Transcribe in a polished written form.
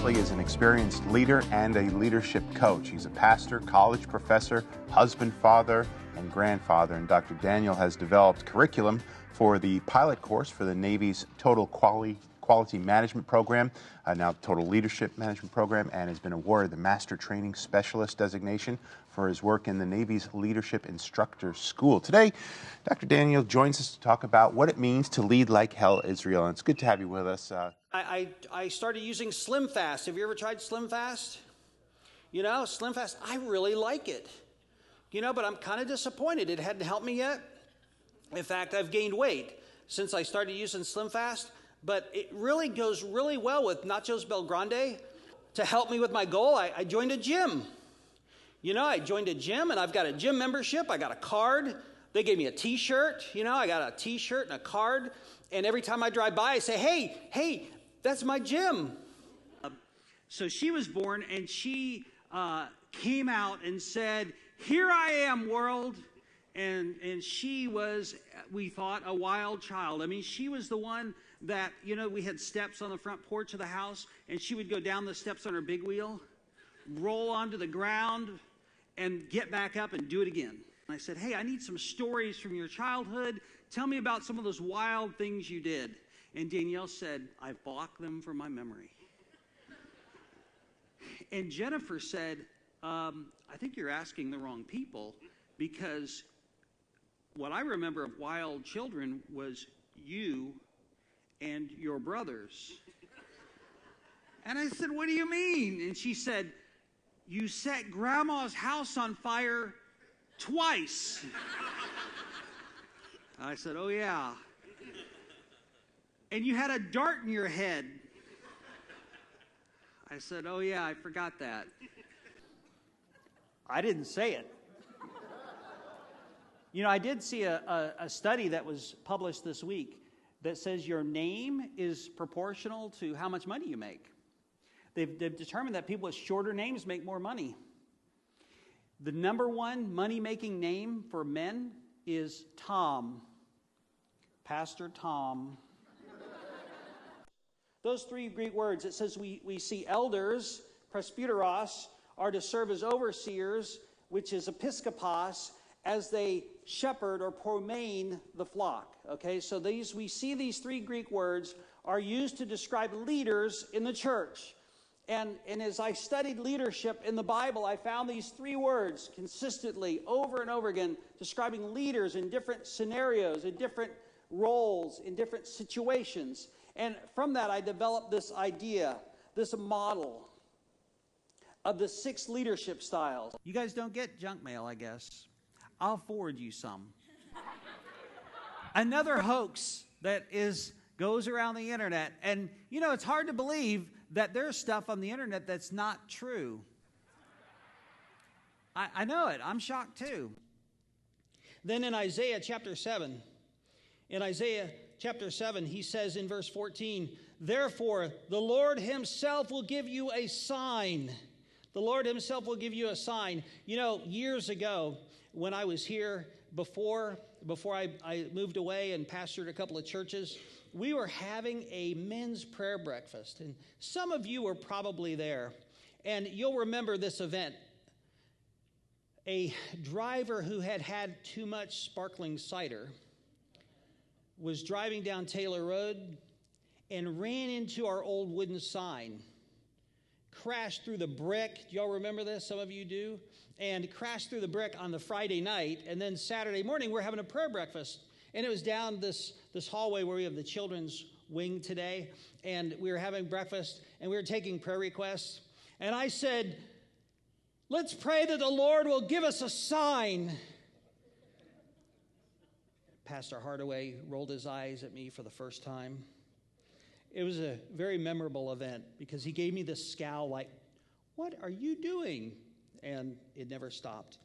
Blakeslee is an experienced leader and a leadership coach. He's a pastor, college professor, husband, father, and grandfather. And Dr. Daniel has developed curriculum for the pilot course for the Navy's Total Quality Management Program, now Total Leadership Management Program, and has been awarded the Master Training Specialist designation for his work in the Navy's Leadership Instructor School. Today, Dr. Daniel joins us to talk about what it means to lead like hell, Israel. And it's good to have you with us. I started using Slim Fast. Have you ever tried Slim Fast? You know, Slim Fast, I really like it. You know, but I'm kind of disappointed. It hadn't helped me yet. In fact, I've gained weight since I started using Slim Fast. But it really goes really well with Nachos Bel Grande. To help me with my goal, I joined a gym. You know, I joined a gym, and I've got a gym membership. I got a card. They gave me a T-shirt. You know, I got a T-shirt and a card. And every time I drive by, I say, hey, that's my gym. So she was born, and she came out and said, "Here I am, world." And she was, we thought, a wild child. I mean, she was the one that, you know, we had steps on the front porch of the house, and she would go down the steps on her big wheel, roll onto the ground, and get back up and do it again. And I said, "Hey, I need some stories from your childhood. Tell me about some of those wild things you did." And Danielle said, "I blocked them from my memory." And Jennifer said, "I think you're asking the wrong people, because what I remember of wild children was you and your brothers." And I said, "What do you mean?" And she said, "You set Grandma's house on fire twice." I said, "Oh, yeah." "And you had a dart in your head." I said, "Oh, yeah, I forgot that." I didn't say it. You know, I did see a study that was published this week that says your name is proportional to how much money you make. They've determined that people with shorter names make more money. The number one money-making name for men is Tom. Pastor Tom. Those three Greek words, it says we see elders, presbyteros, are to serve as overseers, which is episkopos, as they shepherd or promane the flock. Okay, so we see these three Greek words are used to describe leaders in the church. And as I studied leadership in the Bible, I found these three words consistently over and over again describing leaders in different scenarios, in different roles, in different situations. And from that, I developed this idea, this model of the 6 leadership styles. You guys don't get junk mail, I guess. I'll forward you some. Another hoax that goes around the internet. And, you know, it's hard to believe that there's stuff on the internet that's not true. I know it. I'm shocked too. Then in Isaiah chapter 7, he says in verse 14, "Therefore, the Lord himself will give you a sign." The Lord himself will give you a sign. You know, years ago, when I was here, before I moved away and pastored a couple of churches, we were having a men's prayer breakfast. And some of you were probably there. And you'll remember this event. A driver who had had too much sparkling cider was driving down Taylor Road and ran into our old wooden sign. Crashed through the brick. Do y'all remember this? Some of you do. And crashed through the brick on the Friday night. And then Saturday morning, we're having a prayer breakfast. And it was down this hallway where we have the children's wing today. And we were having breakfast, and we were taking prayer requests. And I said, "Let's pray that the Lord will give us a sign." Pastor Hardaway rolled his eyes at me for the first time. It was a very memorable event because he gave me this scowl like, "What are you doing?" And it never stopped.